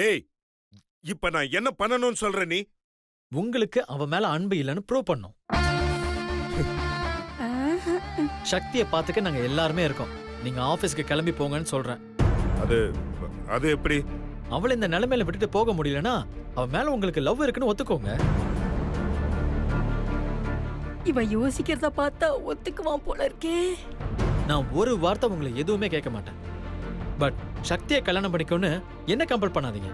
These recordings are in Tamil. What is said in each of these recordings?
ஏய், இப்ப நான் என்ன பண்ணணும்னு சொல்ற நீ? உங்களுக்கு அவ மேல அன்பு இல்லைன்னு ப்ரூவ் பண்ணும். சக்தியை பார்த்துக்க நாங்க எல்லாருமே இருக்கோம். நீங்க ஆபீஸ்க்கு கிளம்பி போங்கன்னு சொல்றேன். அது அது எப்படி? அவளை இந்த நிலைமையில விட்டுட்டு போக முடியலனா அவ மேல உங்களுக்கு லவ் இருக்குன்னு ஒத்துக்கோங்க. இவன் யோசிக்கிறத பார்த்தா ஒத்துக்குவான் போல இருக்கே. நான் ஒரு வார்த்தை உங்களை எதுவுமே கேட்க மாட்டேன். பட் சக்தியை கல்யாணம் பண்ணிக்கோன்னு என்ன கம்பல் பண்ணாதீங்க.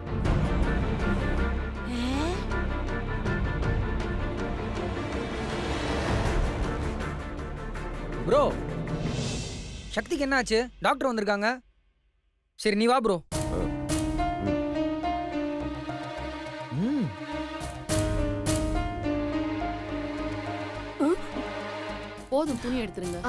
ப்ரோ, சக்திக்கு என்ன ஆச்சு? டாக்டர் வந்திருக்காங்க. சரி நீ வா ப்ரோ. போதும், துணி எடுத்துருங்க.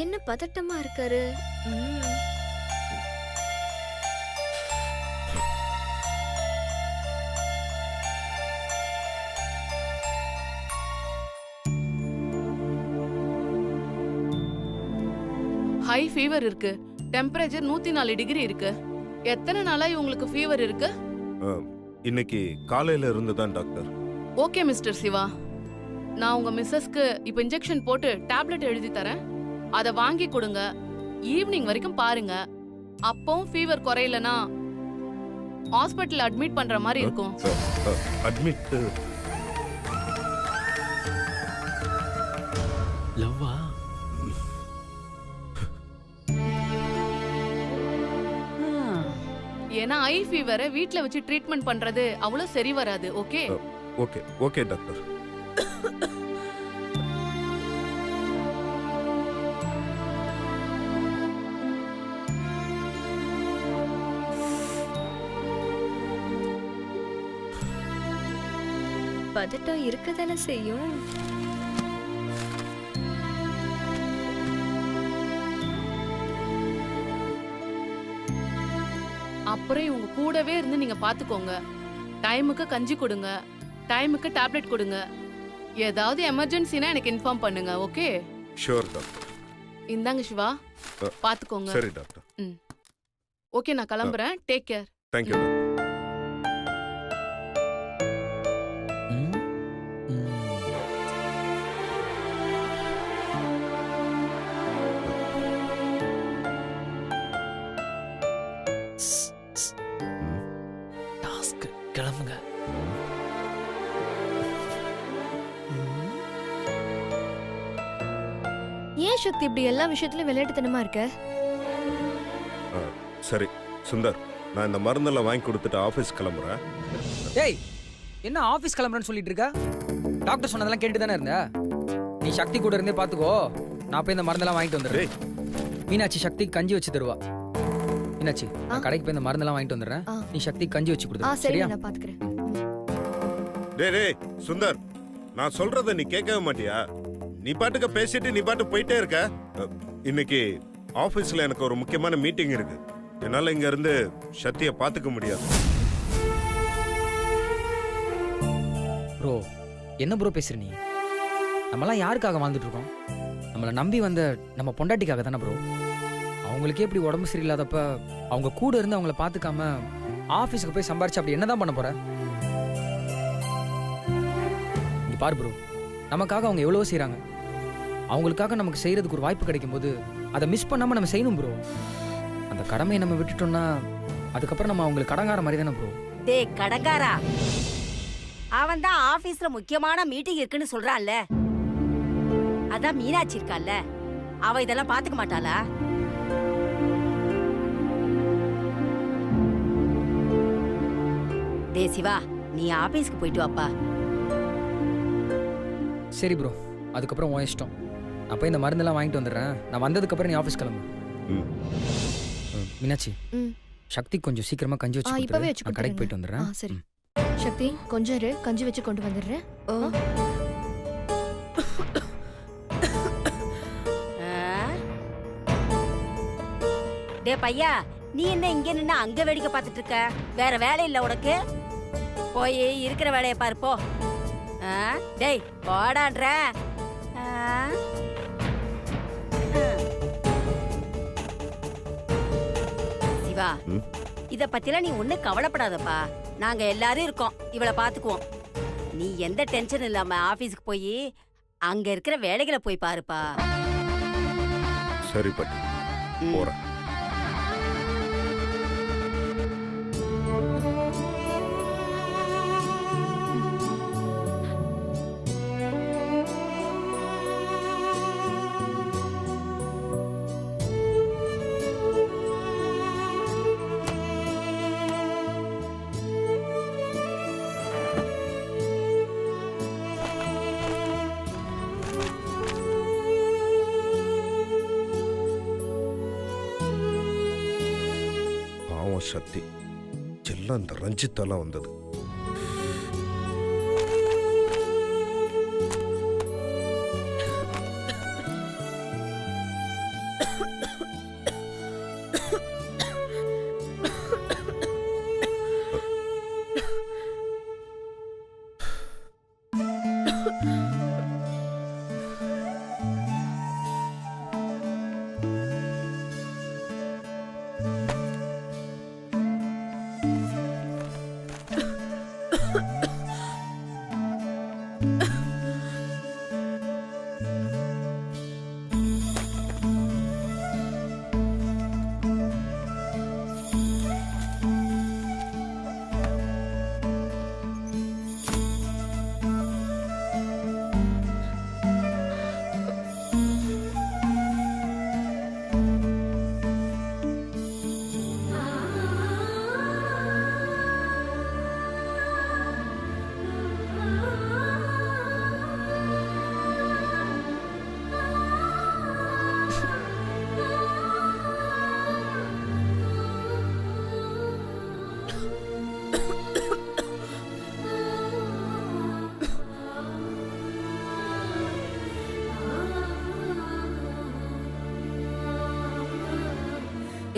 என்ன பதட்டமா இருக்காரு? ஹை ஃபீவர் இருக்கு. டெம்பரேச்சர் 104 டிகிரி இருக்கு. எத்தனை நாளா உங்களுக்கு ஃபீவர் இருக்கு? இன்னைக்கு காலையில இருந்து தான் டாக்டர். ஓகே மிஸ்டர் சிவா, நான் உங்க மிஸ்ஸஸ்க்கு இப்ப இன்ஜெக்ஷன் போட்டு டேப்லெட் எழுதி தரேன். அதை வாங்கி கொடுங்க. ஈவினிங் வரைக்கும் பாருங்க. அப்பவும் ஃபீவர் குறையலனா ஹாஸ்பிட்டல் அட்மிட் பண்ற மாதிரி இருக்கும். அட்மிட்? லவ்வா? ஏன்னா ஐ ஃபீவரை வீட்ல வச்சு ட்ரீட்மெண்ட் பண்றது அவ்வளவு சரி வராது. Okay okay okay doctor. பதட்டம் இருக்கதானே செய்யும். அப்புறம் இவங்க கூடவே இருந்து நீங்க பாத்துக்கோங்க. டைமுக்கு கஞ்சி கொடுங்க, டைமுக்கு டேப்லெட் கொடுங்க. ஏதாவது எமர்ஜென்சினா எனக்கு இன்ஃபார்ம் பண்ணுங்க. ஓகே? Sure doctor. இந்தாங்க சிவா, பாத்துக்கோங்க. சரி டாக்டர். ஓகே, நான் கிளம்புறேன். Take care. Thank you doctor. Task கிளம்புங்க. ஏன் சக்தி இப்படி எல்லா விஷயத்திலும் விளையாட்டுத்தனமா இருக்க? சரி சுந்தர், நான் இந்த மருந்தெல்லாம் வாங்கி கொடுத்துட்டு ஆபீஸ் கிளம்புறேன். ஏய், என்ன ஆபீஸ் கிளம்புறேன்னு சொல்லிட்டு இருக்க? டாக்டர் சொன்னதெல்லாம் கேட்டு தானே இருந்த. நீ சக்தி கூட இருந்தே பாத்துக்கோ. நான் போய் இந்த மருந்தெல்லாம் வாங்கிட்டு வந்துடுறேன். மீனாட்சி சக்தி கஞ்சி வச்சு தருவா. மீனாட்சி, நான் கடைக்கு போய் இந்த மருந்தெல்லாம் வாங்கிட்டு வந்துடுறேன். நீ சக்தி கஞ்சி வச்சு கொடுத்து. சரியா? நான் பாத்துக்கிறேன். டேய் சுந்தர், நான் சொல்றத நீ கேட்கவே மாட்டியா? நீ பாட்டுக்க பேசிட்டு நீ பாட்டு போயிட்டே இருக்க. இன்னைக்கு ஆபீஸ்ல எனக்கு ஒரு முக்கியமான மீட்டிங் இருக்கு. என்னால இங்க இருந்து சக்தியை பாத்துக்க முடியாது. ப்ரோ, என்ன ப்ரோ பேசுற நீ? நம்மலாம் யாருக்காக வாழ்ந்துட்டு இருக்கோம்? நம்மளை நம்பி வந்த நம்ம பொண்டாட்டிக்காக தானே ப்ரோ. அவங்களுக்கே இப்படி உடம்பு சரியில்லாதப்ப அவங்க கூட இருந்து அவங்கள பாத்துக்காம ஆபீஸ்க்கு போய் சம்பாரிச்சு அப்படி என்னதான் பண்ண போற? இங்க பாரு ப்ரோ, நமக்காக அவங்க எவ்வளவோ செய்றாங்க. அவங்களுக்காக நமக்கு செய்யறதுக்கு ஒரு வாய்ப்பு கிடைக்கும் போது அதை மிஸ் பண்ணாம நம்ம செய்யணும் ப்ரோ. அந்த கடமையை நம்ம விட்டுட்டோம்னா அதுக்கப்புறம் நம்ம அவங்களுக்கு கடங்கார மாதிரி தானே ப்ரோ. டேய் கடங்காரா, அவன் தான் ஆபீஸ்ல முக்கியமான மீட்டிங் இருக்குன்னு சொல்றான்ல. அதான் மீனாட்சி இருக்கால, அவ இதெல்லாம் பாத்துக்க மாட்டாளா? டே சிவா, நீ ஆபீஸ்க்கு போயிட்டு வாப்பா. சரி ப்ரோ, அதுக்கப்புறம் உன் இஷ்டம். நான் போய் இந்த மருந்தெல்லாம் வாங்கிட்டு வந்துடுறேன். நான் வந்ததுக்கப்புறம் நீ ஆஃபீஸ் கிளம்பு. ம். மீனாட்சி, ம். சக்தி கொஞ்சம் சீக்கிரமா கஞ்சி வச்சு இப்பவே கொடுத்துரு. வச்சு நான் கடைக்கு போயிட்டு கொடுத்துருங்க. வந்துடுறேன். சரி. சக்தி கொஞ்சம் இரு, கஞ்சி வச்சு கொண்டு வந்துடுறேன். டே பையா, நீ என்ன இங்க நின்னு அங்க வேடிக்கை பார்த்துட்டு இருக்க? வேற வேலை இல்ல உனக்கு? போய் இருக்கிற வேலையை பாரு போ. டேய் போடான்ற. சிவா, ம்? இத பத்திலாம் நீ ஒண்ணு கவலைப்படாதப்பா. நாங்க எல்லாரும் இருக்கோம், இவளை பாத்துக்குவோம். நீ எந்த டென்ஷன் இல்லாம ஆபீஸ்க்கு போய் அங்க இருக்கிற வேலைகளை போய் பாருப்பா. சரி பாட்டி, ம். போறேன். பாவம் சக்தி, எல்லாம் இந்த ரஞ்சித்தாலாம் வந்தது.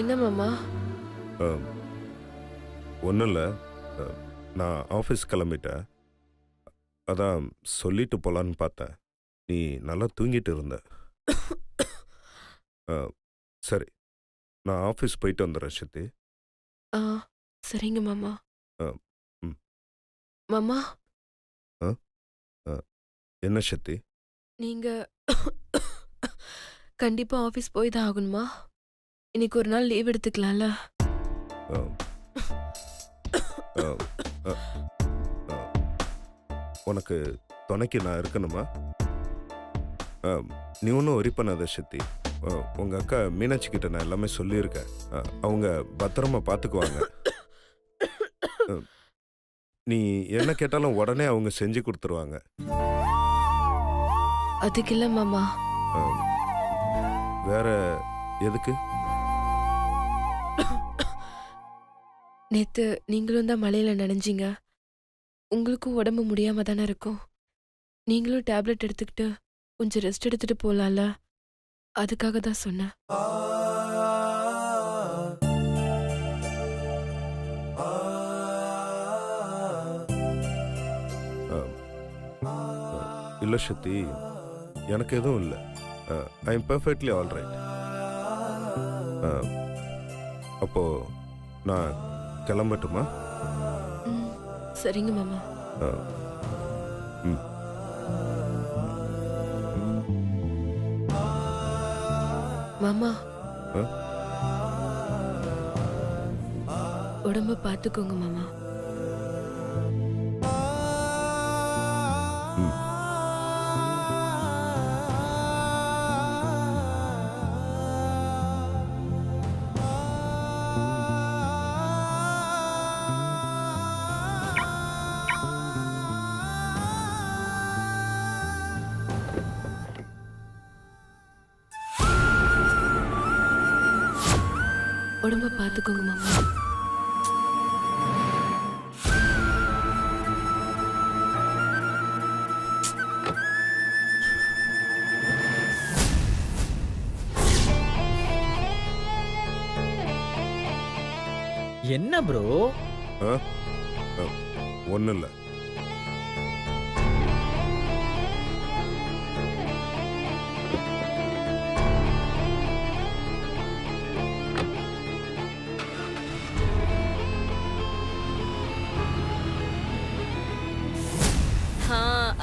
என்ன மாமா? ஒன்றும் இல்லை, நான் ஆஃபீஸ் கிளம்பிட்டேன். அதான் சொல்லிட்டு போலான்னு பார்த்தேன். நீ நல்லா தூங்கிட்டு இருந்த. சரி, நான் ஆஃபீஸ் போயிட்டு வந்துடுறேன் சக்தி. ஆ சரிங்க மாமா. ம். மாமா, என்ன சக்தி? நீங்க கண்டிப்பா ஆபீஸ் போய் தான் ஆகணுமா? இன்னைக்கு ஒரு நாள் லீவ் எடுத்துக்கலாம்ல? உனக்கு துணைக்கு நான் இருக்கணுமா? நீ ஒன்றும் ஒரி பண்ணாத சக்தி. உங்கள் அக்கா மீனாட்சி கிட்ட நான் எல்லாமே சொல்லியிருக்கேன். அவங்க பத்திரமா பார்த்துக்குவாங்க. நீ என்ன கேட்டாலும் உடனே அவங்க செஞ்சு கொடுத்துருவாங்க. அதுக்கு இல்ல மாமா. வேற எதுக்கு? நேத்து நீங்களும் தான் மழையில நனைஞ்சிங்க. உங்களுக்கும் உடம்பு முடியாம தானே இருக்கும். நீங்களும் டேப்லெட் எடுத்துக்கிட்டு கொஞ்சம் ரெஸ்ட் எடுத்துட்டு போலாம்ல? அதுக்காக தான் சொன்னேன். இல்லை சக்தி, எனக்கு எதுவும் இல்லை. I am perfectly all right. அப்போ நான் கிளம்பட்டுமா? சரிங்க மாமா. ம். மாமா, ஆ? உடம்ப பார்த்துக்கோங்க மாமா. ம். உடம்ப பார்த்துக்கோங்க மாமா. என்ன ப்ரோ? ஒன்றும் இல்லை.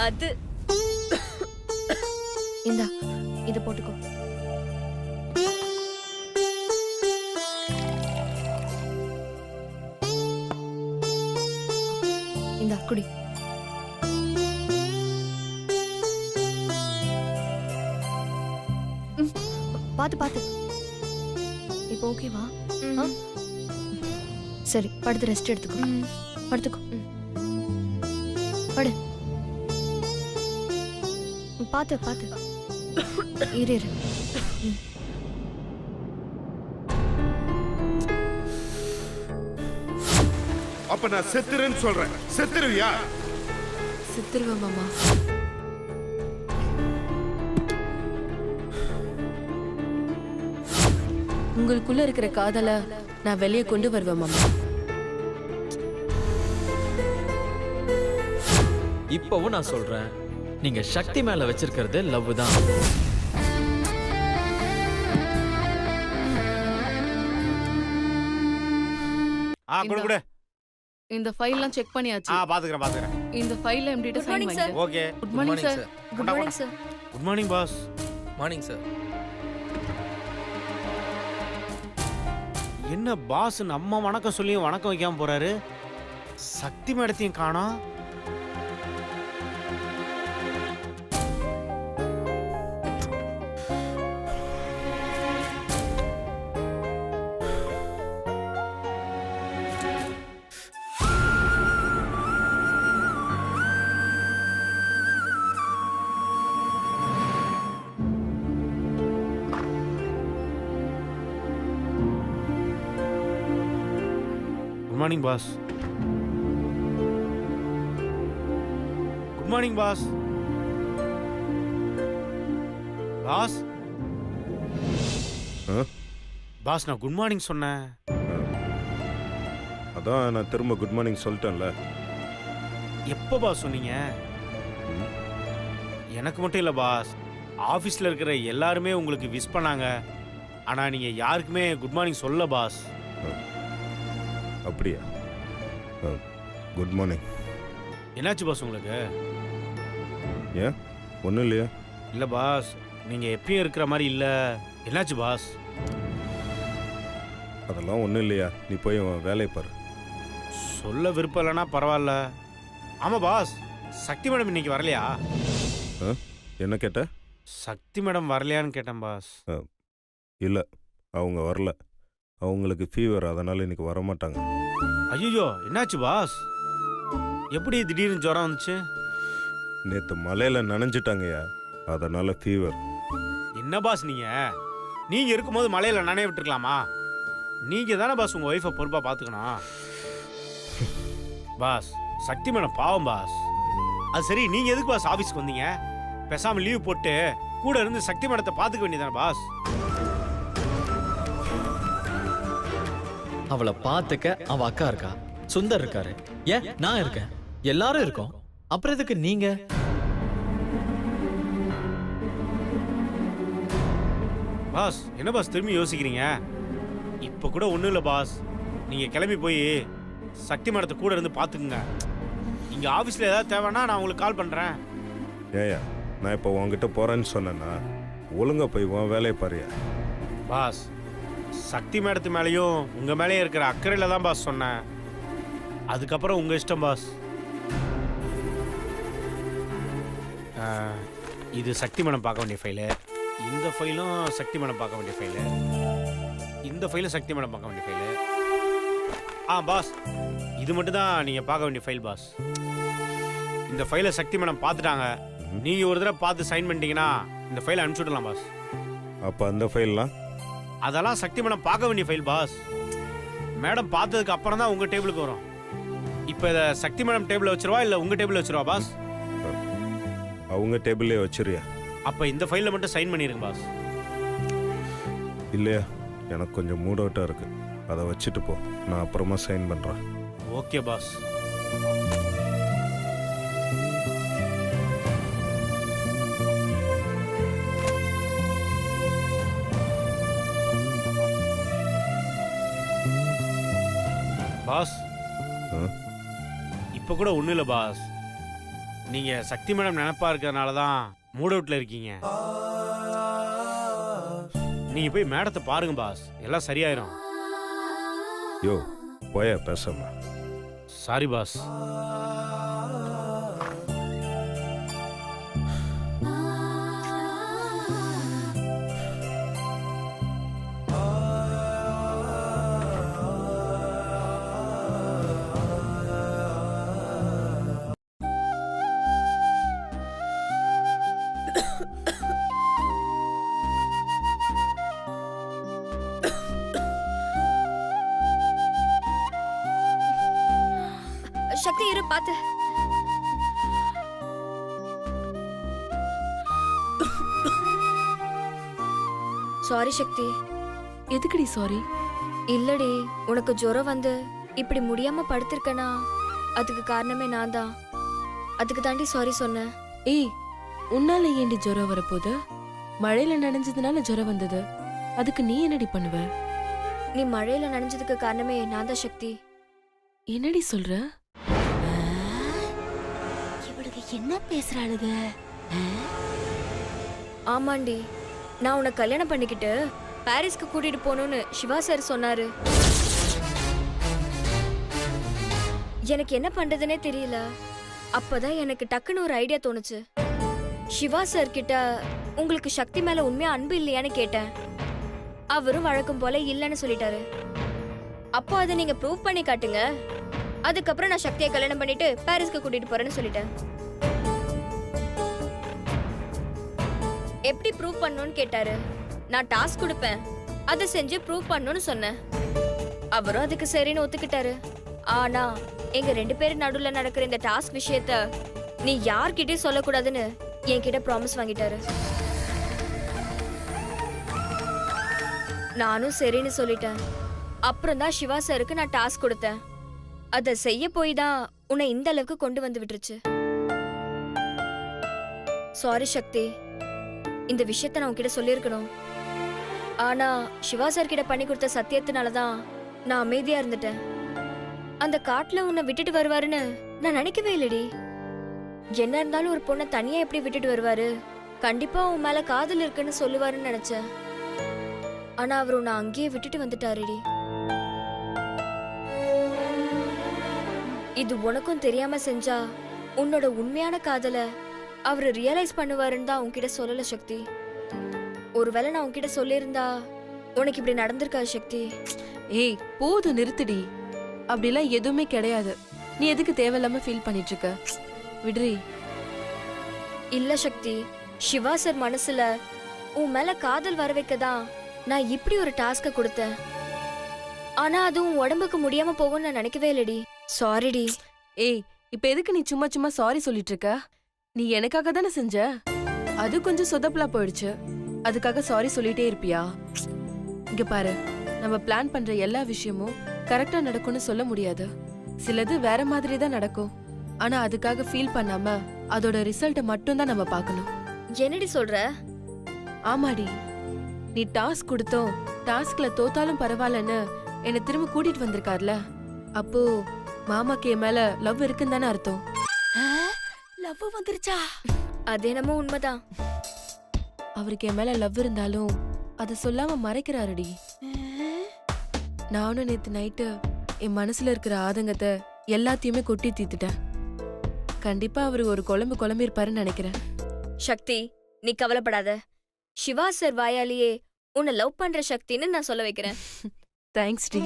அது இந்தா இதை போட்டுக்கோ. இந்தா குடி. பாத்து பாத்து. இப்போ ஓகேவா? சரி, படுத்து ரெஸ்ட் எடுத்துக்கோ. படுத்துக்கோ. படு. பாத்து பாத்து. இரு இரு. அப்ப நான் செத்துருன்னு சொல்றேன். செத்துருவியா? செத்துருவேன் மாமா. உங்களுக்குள்ள இருக்கிற காதலை நான் வெளியே கொண்டு வருவேன் மாமா. இப்பவும் நான் சொல்றேன், நீங்க சக்தி மேல வச்சிருக்கிறது லவ் தான். குடு குடு. இந்த ஃபைல்லாம் செக் பண்ணியாச்சு. பாத்துக்கிறேன். இந்த ஃபைல்ல எம்டிட்ட சைன் பண்ணுங்க. Okay. Good morning sir. Good morning sir. Good morning boss. Morning sir. என்ன பாஸ் நம்ம வணக்கம் சொல்லியும் வணக்கம் வைக்காம போறாரு? சக்தி மேடத்தையும் காணோம். Good morning boss. Good morning boss. Boss boss நான் குட் மார்னிங் சொன்னேன். அதான் நான் திரும்ப குட் மார்னிங் சொல்லிட்டேன்ல. எப்போ பாஸ் சொன்னீங்க? எனக்கு மட்டும் இல்லை பாஸ், ஆஃபீஸில் இருக்கிற எல்லாருமே உங்களுக்கு விஷ் பண்ணாங்க. ஆனால் நீங்கள் யாருக்குமே குட் மார்னிங் சொல்ல பாஸ். அப்படியா? Good morning. என்னாச்சு பாஸ் உங்களுக்கு? ஏன் ஒன்றும் இல்லையா? இல்லை பாஸ், நீங்கள் எப்பயும் இருக்கிற மாதிரி இல்லை. என்னாச்சு பாஸ்? அதெல்லாம் ஒன்றும் இல்லையா, நீ போய் உன் வேலையை பாரு. சொல்ல விருப்பம் இல்லைன்னா பரவாயில்ல. ஆமாம் பாஸ், சக்தி மேடம் இன்னைக்கு வரலையா? என்ன கேட்ட? சக்தி மேடம் வரலையான்னு கேட்டேன் பாஸ். இல்லை, அவங்க வரல. அவங்களுக்கு ஃபீவர், அதனால் இன்னைக்கு வரமாட்டாங்க. ஐயோ, என்னாச்சு பாஸ்? எப்படி திடீர்னு ஜுரம் வந்துச்சு? நேற்று மலையில் நனைஞ்சிட்டாங்கய்யா, அதனால் ஃபீவர். என்ன பாஸ் நீங்கள் இருக்கும்போது மலையில் நனைய விட்டுருக்கலாமா? நீங்கள் தானே பாஸ் உங்கள் ஒய்ஃபை பொறுப்பாக பார்த்துக்கணும். பாஸ், சக்தி மேடம் பாவம் பாஸ். அது சரி, நீங்கள் எதுக்கு பாஸ் ஆஃபீஸ்க்கு வந்தீங்க? பேசாமல் லீவ் போட்டு கூட இருந்து சக்தி மேடத்தை பார்த்துக்க வேண்டியதானே பாஸ்? அவளை பார்த்துக்க அவ அக்கா இருக்கா, சுந்தர் இருக்காரு, ஏன் நான் இருக்கேன், எல்லாரும் இருக்கோம். அப்புறம் எதுக்கு நீங்க? பாஸ் என்ன பாஸ் திரும்பி யோசிக்கிறீங்க? இப்போ கூட ஒன்றும் இல்லை பாஸ், நீங்கள் கிளம்பி போய் சக்தி மேடத்தை கூட இருந்து பார்த்துக்குங்க. இங்கே ஆஃபீஸில் ஏதாவது தேவைன்னா நான் உங்களுக்கு கால் பண்ணுறேன். ஏயா, நான் இப்போ உங்ககிட்ட போகிறேன்னு சொன்னேன்னா ஒழுங்காக போய் உன் வேலையை பாருயா. பாஸ், சக்தி மேடத்து மேலேயும் உங்கள் மேலேயும் இருக்கிற அக்கறையில் தான் பாஸ் சொன்னேன். அதுக்கப்புறம் உங்கள் இஷ்டம் பாஸ். இது சக்தி மேடம் பார்க்க வேண்டிய ஃபைலு, இந்த ஃபைலும் சக்தி மேடம் பார்க்க வேண்டிய ஃபைலு, இந்த ஃபைலும் சக்தி மேடம் பார்க்க வேண்டிய ஃபைலு. பாஸ், இது மட்டும் தான் நீங்கள் பார்க்க வேண்டிய ஃபைல் பாஸ். இந்த ஃபைலை சக்தி மேடம் பார்த்துட்டாங்க. நீங்கள் ஒரு தடவை பார்த்து சைன் பண்ணிட்டீங்கன்னா இந்த ஃபைலை அனுப்பிச்சி விடலாம் பாஸ். அப்போ அந்த ஃபைல்லாம்? அதெல்லாம் சக்தி மேடம் பார்க்க வேண்டிய ஃபைல் பாஸ். மேடம் பார்த்ததுக்கு அப்புறம் தான் உங்கள் டேபிளுக்கு வரும். இப்போ இதை சக்தி மேடம் டேபிளில் வச்சிருவா இல்லை உங்கள் டேபிளில் வச்சிருவா பாஸ்? அவங்க டேபிள்லேயே வச்சிருயா. அப்போ இந்த ஃபைலில் மட்டும் சைன் பண்ணிடுங்க பாஸ். இல்லையா, எனக்கு கொஞ்சம் மூட் அவுட்டாக இருக்கு. அதை வச்சுட்டு போ, நான் அப்புறமா சைன் பண்ணுறேன். Okay boss. பாஸ் ஆ? இப்போ கூட ஒன்றும் இல்லை பாஸ். நீங்கள் சக்தி மேடம் நினப்பா இருக்கிறதுனால தான் மூட் அவுட்டில் இருக்கீங்க. நீங்கள் போய் மேடத்தை பாருங்க பாஸ், எல்லாம் சரியாயிரும். யோ போயா பேசாம. Sorry boss. சக்தி இரு பாத்து. சாரி சக்தி. எதுக்குடி சாரி? இல்லடி, உனக்கு ஜுரம் வந்து இப்படி முடியாம படுத்திருக்கனா அதுக்கு காரணமே நான் தான். அதுக்கு தாண்டி சாரி சொன்னேன். ஏய், உன்னால ஏண்டி ஜுரம் வரப்போகுது? மழையில நனைஞ்சதுனால ஜுரம் வந்தது. அதுக்கு நீ என்னடி பண்ணுவ? நீ மழையில நனைஞ்சதுக்கு காரணமே நான் தான் சக்தி. என்னடி சொல்ற? இவளுக்கு என்ன பேசுறாளுக? ஆமாண்டி, நான் உன்னை கல்யாணம் பண்ணிக்கிட்டு பாரிஸ்க்கு கூட்டிட்டு போகணும்னு சிவா சார் சொன்னாரு. எனக்கு என்ன பண்றதுனே தெரியல. அப்பதான் எனக்கு டக்குன்னு ஒரு ஐடியா தோணுச்சு. சிவா சார் கிட்ட உங்களுக்கு சக்தி மேல உண்மையா அன்பு இல்லையான்னு கேட்டேன். அவரும் வழக்கம் போல இல்லைன்னு சொல்லிட்டாரு. அப்போ அதை நீங்க ப்ரூவ் பண்ணி காட்டுங்க, அதுக்கப்புறம் நான் சக்தியை கல்யாணம் பண்ணிட்டு பாரிஸ்க்கு கூட்டிட்டு போறேன்னு சொல்லிட்டேன். எப்படி ப்ரூவ் பண்ணணும்னு கேட்டாரு. நான் டாஸ்க் கொடுப்பேன், அதை செஞ்சு ப்ரூவ் பண்ணணும்னு சொன்னேன். அவரும் அதுக்கு சரின்னு ஒத்துக்கிட்டாரு. ஆனா எங்க 2 பேரும் நடுவுல நடக்கிற இந்த டாஸ்க் விஷயத்த நீ யார்கிட்டயும் சொல்லக்கூடாதுன்னு என்கிட்ட ப்ராமிஸ் வாங்கிட்டாரு. நானும் சரின்னு சொல்லிட்டேன். அப்புறம் தான் சிவா சாருக்கு நான் டாஸ்க் கொடுத்தேன். அதை செய்ய போய் தான் உன்னை இந்த அளவுக்கு கொண்டு வந்து விட்டுருச்சு. சாரி சக்தி, இந்த விஷயத்த நான் உன்கிட்ட சொல்லியிருக்கணும். ஆனா சிவா சார் கிட்ட பண்ணி கொடுத்த சத்தியத்தினாலதான் நான் அமைதியா இருந்துட்டேன். அந்த காட்டுல உன்னை விட்டுட்டு வருவாருன்னு நான் நினைக்கவே இல்லடி. என்ன இருந்தாலும் ஒரு பொண்ணை தனியா எப்படி விட்டுட்டு வருவாரு? கண்டிப்பா உன் மேல காதல் இருக்குன்னு சொல்லுவாருன்னு நினைச்சேன். ஆனா அவர் உன்னை அங்கேயே விட்டுட்டு வந்துட்டாருடி. இது உனக்கும் தெரியாம செஞ்சா உன்னோட உண்மையான காதலை அவரு ரியலைஸ் பண்ணுவாருன்னு தான் உன்கிட்ட சொல்லல சக்தி. ஒருவேளை நான் உன்கிட்ட சொல்லியிருந்தா உனக்கு இப்படி நடந்திருக்காது சக்தி. ஏய் போதும், நிறுத்துடி. அப்படிலாம் எதுவுமே கிடையாது. நீ எதுக்கு தேவையில்லாம ஃபீல் பண்ணிட்டு இருக்க? விடுறி. இல்ல சக்தி, சிவா சார் மனசுல உன் மேல காதல் வர வைக்கதான் நான் இப்படி ஒரு டாஸ்க கொடுத்தேன். ஆனா அது உன் உடம்புக்கு முடியாம போகும்னு நான் நினைக்கவே இல்லடி. சாரிடி. ஏய், இப்ப எதுக்கு நீ சும்மா சும்மா சாரி சொல்லிட்டு இருக்க? நீ எனக்காக தானே செஞ்ச. அது கொஞ்சம் சொதப்பலா போயிடுச்சு, அதுக்காக சாரி சொல்லிட்டே இருப்பியா? இங்க பாரு, நம்ம பிளான் பண்ற எல்லா விஷயமும் கரெக்டா நடக்கும்னு சொல்ல முடியாது. சிலது வேற மாதிரி தான் நடக்கும். ஆனா அதுக்காக ஃபீல் பண்ணாம அதோட ரிசல்ட்டை மட்டும் தான் நம்ம பார்க்கணும். என்னடி சொல்ற? ஆமாடி, நீ டாஸ்க் கொடுத்தோம், டாஸ்க்ல தோத்தாலும் பரவாயில்லன்னு என்னை திரும்ப கூட்டிட்டு வந்திருக்கார்ல, அப்போ மாமாக்கு என் மேல லவ் இருக்குன்னு தானே அர்த்தம். லவ் வந்துருச்சா? அது என்னமோ உண்மைதான். அவருக்கு என் மேல லவ் இருந்தாலும் அதை சொல்லாம மறைக்கிறாருடி. நானும் நேத்து நைட்டு என் மனசுல இருக்கிற ஆதங்கத்தை எல்லாத்தையுமே கொட்டி தீத்துட்டேன். கண்டிப்பா அவரு ஒரு குழம்பு இருப்பாருன்னு நினைக்கிறேன். சக்தி, நீ கவலைப்படாத. சிவா சார் வாயாலேயே உன்னை லவ் பண்ற சக்தின்னு நான் சொல்ல வைக்கிறேன். Thanks D.